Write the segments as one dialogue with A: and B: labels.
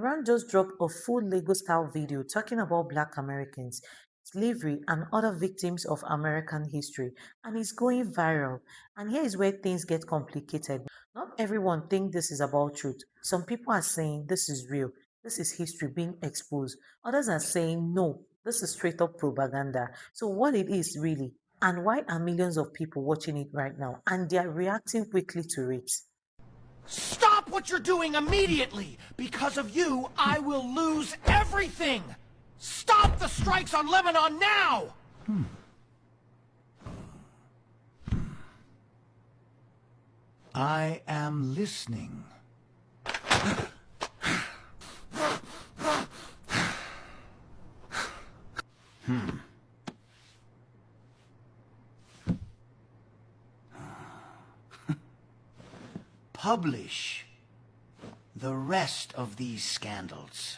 A: Iran just dropped a full Lego-style video talking about Black Americans, slavery, and other victims of American history, and it's going viral. And here is where things get complicated. Not everyone thinks this is about truth. Some people are saying this is real, this is history being exposed. Others are saying no, this is straight up propaganda. So, what it is really, and why are millions of people watching it right now, and they are reacting quickly to it?
B: Stop what you're doing immediately! Because of you, I will lose everything! Stop the strikes on Lebanon now! I am listening. Publish the rest of these scandals.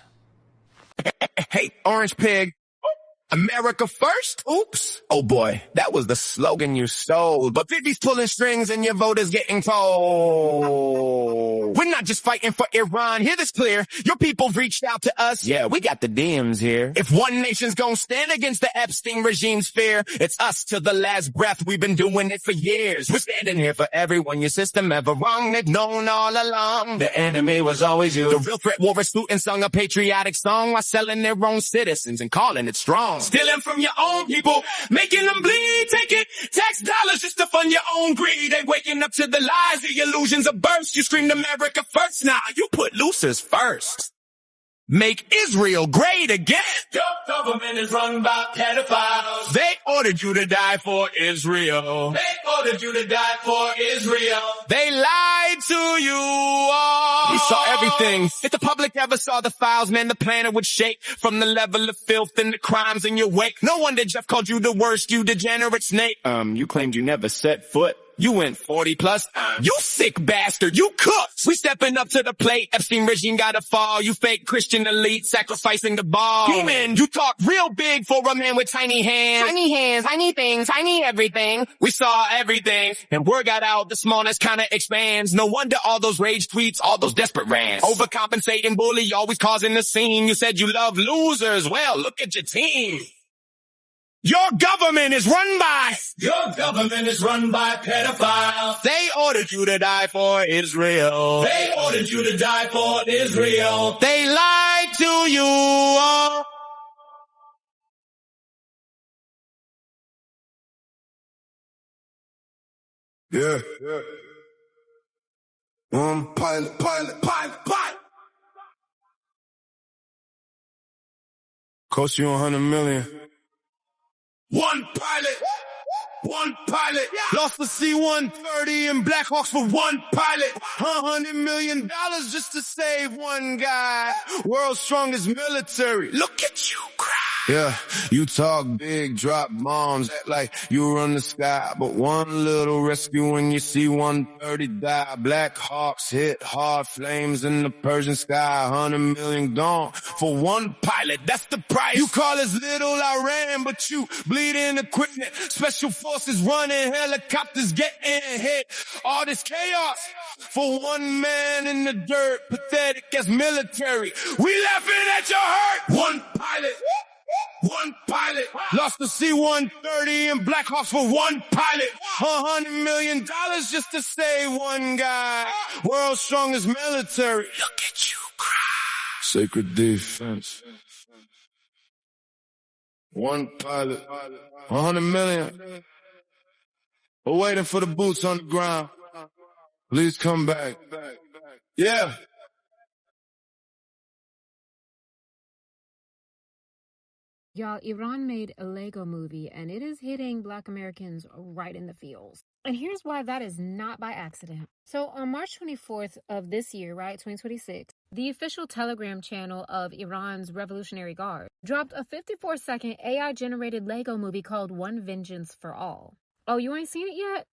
C: Hey, Orange Pig. America first? Oops. Oh boy, that was the slogan you stole. But Bibi's pulling strings and your vote is getting told. We're not just fighting for Iran. Hear this clear. Your people reached out to us. Yeah, we got the DMs here. If one nation's gonna stand against the Epstein regime's fear, it's us till the last breath. We've been doing it for years. We're standing here for everyone. Your system ever wrong, they've known all along. The enemy was always you. The real threat war is and sung a patriotic song while selling their own citizens and calling it strong. Stealing from your own people, making them bleed, taking tax dollars just to fund your own greed. They waking up to the lies, the illusions of burst. You screamed America first, now you put losers first. Make Israel great again. Your government is run by pedophiles. They ordered you to die for Israel. They ordered you to die for Israel. They lied to you all. We saw everything. If the public ever saw the files, man, the planet would shake from the level of filth and the crimes in your wake. No wonder Jeff called you the worst, you degenerate snake. You claimed you never set foot. You went 40 plus. You sick bastard. You cooked. We stepping up to the plate. Epstein regime gotta fall. You fake Christian elite sacrificing the ball. Demon, you talk real big for a man with tiny hands. Tiny hands, tiny things, tiny everything. We saw everything. And word got out, the smallness kinda expands. No wonder all those rage tweets, all those desperate rants. Overcompensating bully, always causing a scene. You said you love losers. Well, look at your team. Your government is run by pedophiles. They ordered you to die for Israel. They ordered you to die for Israel. They lied to you all.
D: Yeah. Pilot. Cost you 100 million.
C: One pilot. Lost the C-130 and Blackhawks for one pilot. $100 million just to save one guy. World's strongest military. Look at you cry.
D: Yeah, you talk big, drop bombs, act like you run the sky. But one little rescue when you see 130 die. Black Hawks hit hard, flames in the Persian sky. 100 million gone for one pilot, that's the price. You call us little Iran, but you bleeding equipment. Special forces running, helicopters getting hit. All this chaos for one man in the dirt. Pathetic as military. We laughing at your hurt. One pilot. Lost the C-130 and Blackhawks for one pilot. $100 million just to save one guy. World's strongest military.
C: Look at you cry.
D: Sacred defense. One pilot. 100 million. We're waiting for the boots on the ground. Please come back. Yeah.
E: Y'all, Iran made a Lego movie, and it is hitting Black Americans right in the feels. And here's why that is not by accident. So on March 24th of this year, right, 2026, the official Telegram channel of Iran's Revolutionary Guard dropped a 54-second AI-generated Lego movie called One Vengeance for All. Oh, you ain't seen it yet?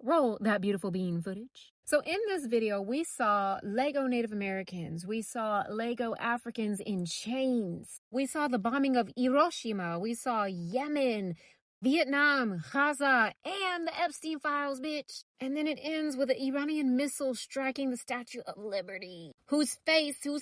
E: Roll that beautiful bean footage. So in this video, we saw Lego Native Americans. We saw Lego Africans in chains. We saw the bombing of Hiroshima. We saw Yemen. Vietnam, Gaza, and the Epstein files, bitch. And then it ends with an Iranian missile striking the Statue of Liberty, whose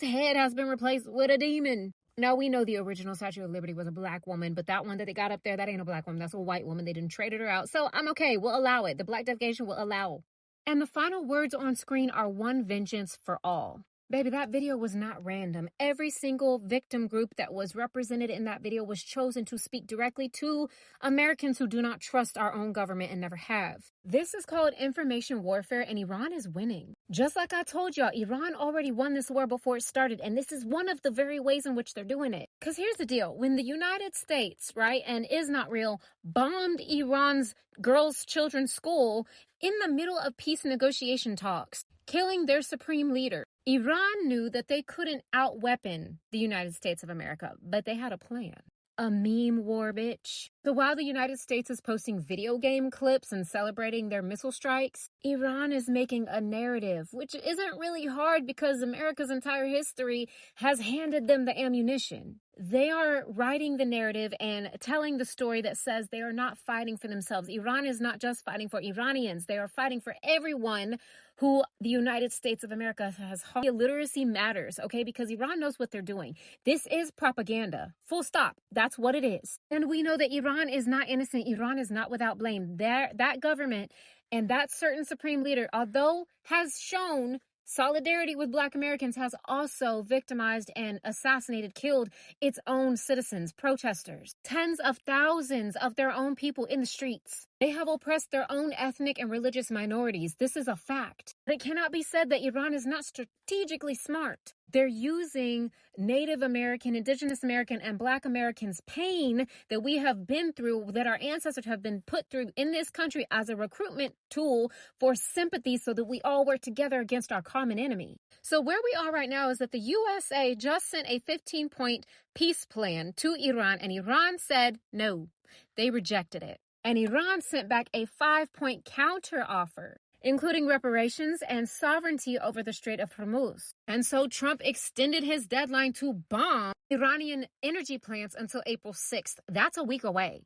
E: head has been replaced with a demon. Now, we know the original Statue of Liberty was a black woman, but that one that they got up there, that ain't a black woman. That's a white woman. They didn't traded her out. So I'm okay. We'll allow it. The Black Delegation will allow. And the final words on screen are one vengeance for all. Baby, that video was not random. Every single victim group that was represented in that video was chosen to speak directly to Americans who do not trust our own government and never have. This is called information warfare, and Iran is winning. Just like I told y'all, Iran already won this war before it started, and this is one of the very ways in which they're doing it. Because here's the deal. When the United States, right, and is not real, bombed Iran's girls' children's school in the middle of peace negotiation talks, killing their supreme leader, Iran knew that they couldn't outweapon the United States of America, but they had a plan. A meme war, bitch. So while the United States is posting video game clips and celebrating their missile strikes, Iran is making a narrative, which isn't really hard because America's entire history has handed them the ammunition. They are writing the narrative and telling the story that says they are not fighting for themselves. Iran is not just fighting for Iranians. They are fighting for everyone who the United States of America has harmed. Illiteracy matters, okay? Because Iran knows what they're doing. This is propaganda. Full stop. That's what it is. And we know that Iran is not innocent. Iran is not without blame. That government and that certain supreme leader, although has shown solidarity with Black Americans, has also victimized and assassinated, killed its own citizens, protesters, tens of thousands of their own people in the streets. They have oppressed their own ethnic and religious minorities. This is a fact. But it cannot be said that Iran is not strategically smart. They're using Native American, Indigenous American, and Black Americans' pain that we have been through, that our ancestors have been put through in this country as a recruitment tool for sympathy so that we all work together against our common enemy. So where we are right now is that the USA just sent a 15-point peace plan to Iran, and Iran said no. They rejected it. And Iran sent back a 5-point counter offer, including reparations and sovereignty over the Strait of Hormuz. And so Trump extended his deadline to bomb Iranian energy plants until April 6th. That's a week away.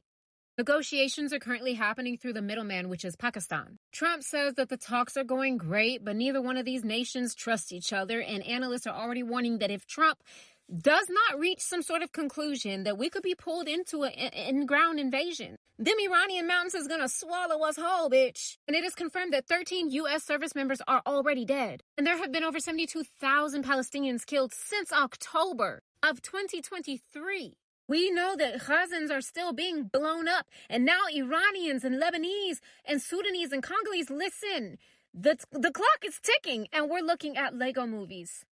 E: Negotiations are currently happening through the middleman, which is Pakistan. Trump says that the talks are going great, but neither one of these nations trust each other, and analysts are already warning that if Trump does not reach some sort of conclusion, that we could be pulled into an in-ground invasion. Them Iranian mountains is gonna swallow us whole, bitch. And it is confirmed that 13 U.S. service members are already dead. And there have been over 72,000 Palestinians killed since October of 2023. We know that Gazans are still being blown up. And now Iranians and Lebanese and Sudanese and Congolese, listen. The clock is ticking, and we're looking at Lego movies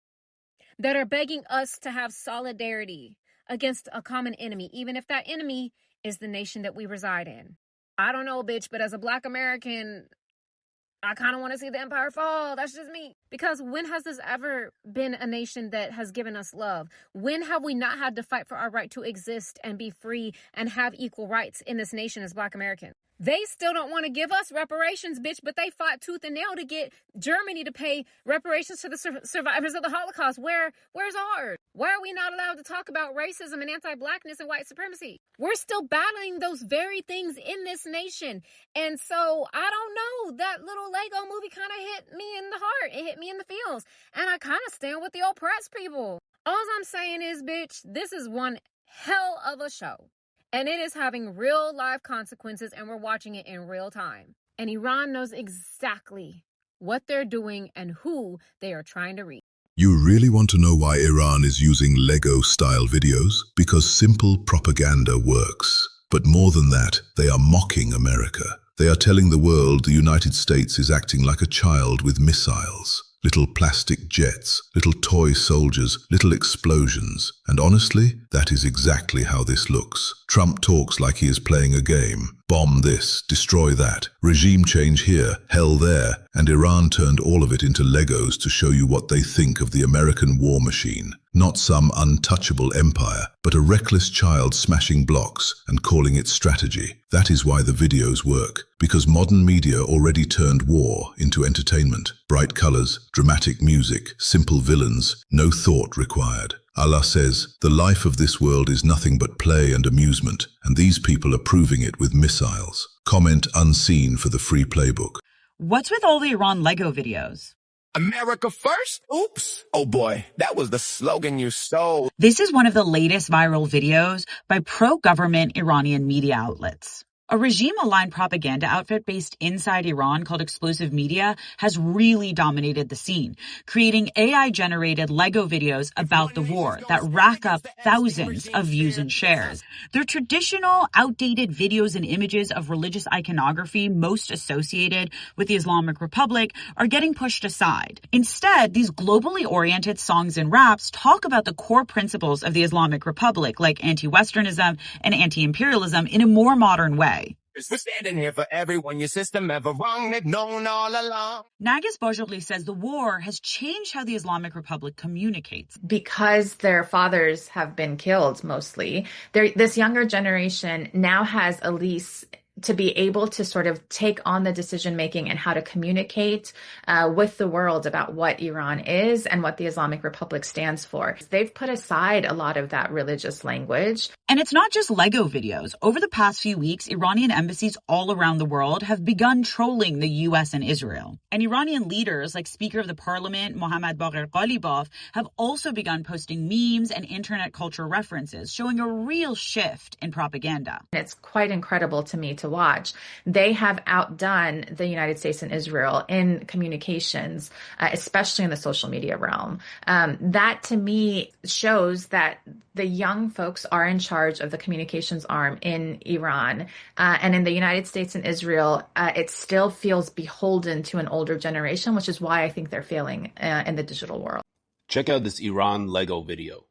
E: that are begging us to have solidarity against a common enemy, even if that enemy is the nation that we reside in. I don't know, bitch, but as a Black American, I kind of want to see the empire fall. That's just me. Because when has this ever been a nation that has given us love? When have we not had to fight for our right to exist and be free and have equal rights in this nation as Black Americans? They still don't want to give us reparations, bitch, but they fought tooth and nail to get Germany to pay reparations to the survivors of the Holocaust. Where's ours? Why are we not allowed to talk about racism and anti-Blackness and white supremacy? We're still battling those very things in this nation. And so, I don't know, that little Lego movie kind of hit me in the heart. It hit me in the feels. And I kind of stand with the oppressed people. All I'm saying is, bitch, this is one hell of a show. And it is having real life consequences, and we're watching it in real time. And Iran knows exactly what they're doing and who they are trying to reach.
F: You really want to know why Iran is using Lego-style videos? Because simple propaganda works. But more than that, they are mocking America. They are telling the world the United States is acting like a child with missiles. Little plastic jets, little toy soldiers, little explosions. And honestly, that is exactly how this looks. Trump talks like he is playing a game. Bomb this, destroy that, regime change here, hell there, and Iran turned all of it into Legos to show you what they think of the American war machine. Not some untouchable empire, but a reckless child smashing blocks and calling it strategy. That is why the videos work, because modern media already turned war into entertainment. Bright colors, dramatic music, simple villains, no thought required. Allah says, the life of this world is nothing but play and amusement, and these people are proving it with missiles. Comment unseen for the free playbook.
G: What's with all the Iran Lego videos?
C: America first? Oops. Oh boy, that was the slogan you stole.
G: This is one of the latest viral videos by pro-government Iranian media outlets. A regime-aligned propaganda outfit based inside Iran called Explosive Media has really dominated the scene, creating AI-generated Lego videos about the war that rack up thousands of views and shares. They're traditional, outdated videos and images of religious iconography most associated with the Islamic Republic are getting pushed aside. Instead, these globally oriented songs and raps talk about the core principles of the Islamic Republic, like anti-Westernism and anti-imperialism, in a more modern way.
C: We're standing here for everyone your system ever wrong, they've known all along.
G: Nagus Bajorli says the war has changed how the Islamic Republic communicates.
H: Because their fathers have been killed mostly, this younger generation now has a lease to be able to sort of take on the decision making and how to communicate with the world about what Iran is and what the Islamic Republic stands for. They've put aside a lot of that religious language.
G: And it's not just Lego videos. Over the past few weeks, Iranian embassies all around the world have begun trolling the U.S. and Israel. And Iranian leaders, like Speaker of the Parliament Mohammad Bagher Ghalibaf, have also begun posting memes and internet culture references, showing a real shift in propaganda.
H: It's quite incredible to me to watch. They have outdone the United States and Israel in communications, especially in the social media realm. That to me shows that the young folks are in charge of the communications arm in Iran. And in the United States and Israel, it still feels beholden to an older generation, which is why I think they're failing in the digital world.
I: Check out this Iran Lego video.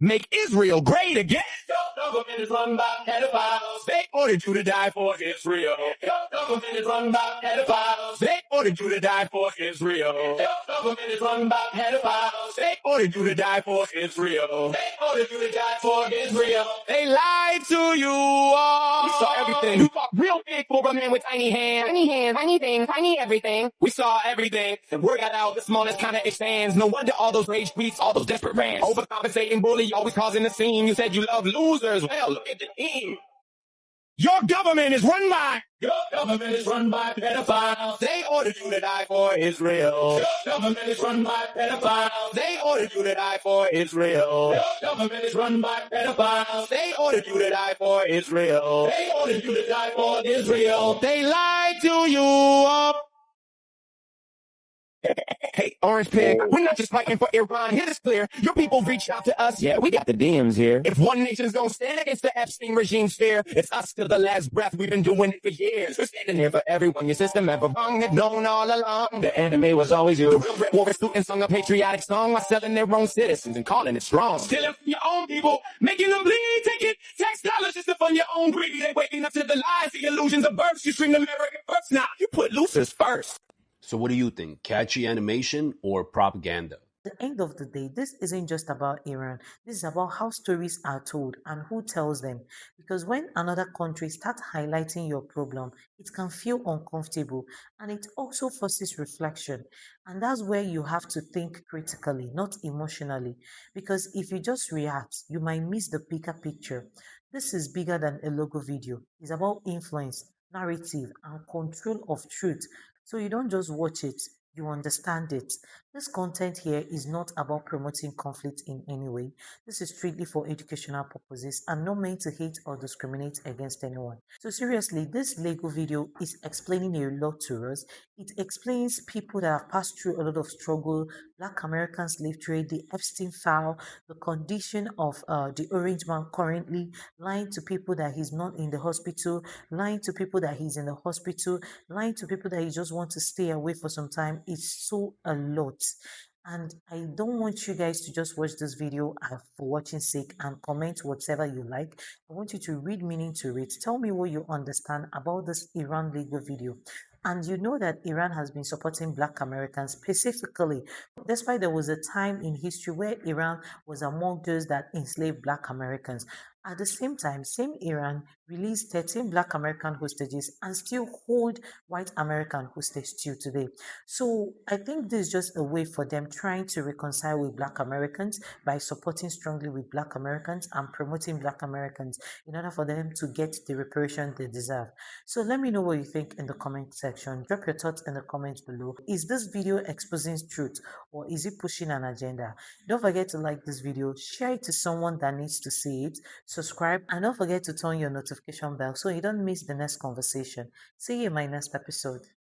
C: Make Israel great again. Your government is run by pedophiles. They ordered you to die for Israel. Your government is run by pedophiles. They ordered you to die for Israel. Your government is run by pedophiles. They ordered you to die for Israel. They ordered you to die for Israel. They lied to you all. We saw everything. You thought real big for a man with tiny hands. Tiny hands, tiny things, tiny everything. We saw everything. The word got out, the smallest kind of expands. No wonder all those rage tweets, all those desperate rants. Overcompensating bully, always causing a scene. You said you love losers. Well, look at the team. Your government is run by pedophiles. They ordered you to die for Israel. Your government is run by pedophiles. They ordered you to die for Israel. Your government is run by pedophiles. They ordered you to die for Israel. They ordered you to die for Israel. They lied to you all. Hey, Orange Pig, we're not just fighting for Iran. Hear this clear. Your people reached out to us. Yeah, we got the DMs here. If one nation's gonna stand against the Epstein regime's fear, it's us till the last breath. We've been doing it for years. We're standing here for everyone. Your system ever wrong. They've known all along. The enemy was always you. The real Red War students sung a patriotic song while selling their own citizens and calling it strong. Stealing from your own people, making them bleed, taking tax dollars just to fund your own greed. They waking up to the lies, the illusions of births. You scream American first. Now you put losers first.
I: So what do you think? Catchy animation or propaganda?
A: At the end of the day, this isn't just about Iran. This is about how stories are told and who tells them. Because when another country starts highlighting your problem, it can feel uncomfortable and it also forces reflection. And that's where you have to think critically, not emotionally. Because if you just react, you might miss the bigger picture. This is bigger than a logo video. It's about influence, narrative, and control of truth. So you don't just watch it, you understand it. This content here is not about promoting conflict in any way. This is strictly for educational purposes and not meant to hate or discriminate against anyone. So seriously, this Lego video is explaining a lot to us. It explains people that have passed through a lot of struggle, Black American slave trade, the Epstein file, the condition of the orange man currently, lying to people that he's not in the hospital, lying to people that he's in the hospital, lying to people that he just wants to stay away for some time. It's so a lot. And I don't want you guys to just watch this video for watching sake and comment whatever you like. I want you to read meaning to it. Tell me what you understand about this Iran Lego video. And you know that Iran has been supporting Black Americans specifically, despite there was a time in history where Iran was among those that enslaved Black Americans. At the same time, same Iran released 13 Black American hostages and still hold white American hostages till today. So I think this is just a way for them trying to reconcile with Black Americans by supporting strongly with Black Americans and promoting Black Americans in order for them to get the reparation they deserve. So let me know what you think in the comment section. Drop your thoughts in the comments below. Is this video exposing truth or is it pushing an agenda? Don't forget to like this video, share it to someone that needs to see it, subscribe, and don't forget to turn your notification bell so you don't miss the next conversation. See you in my next episode.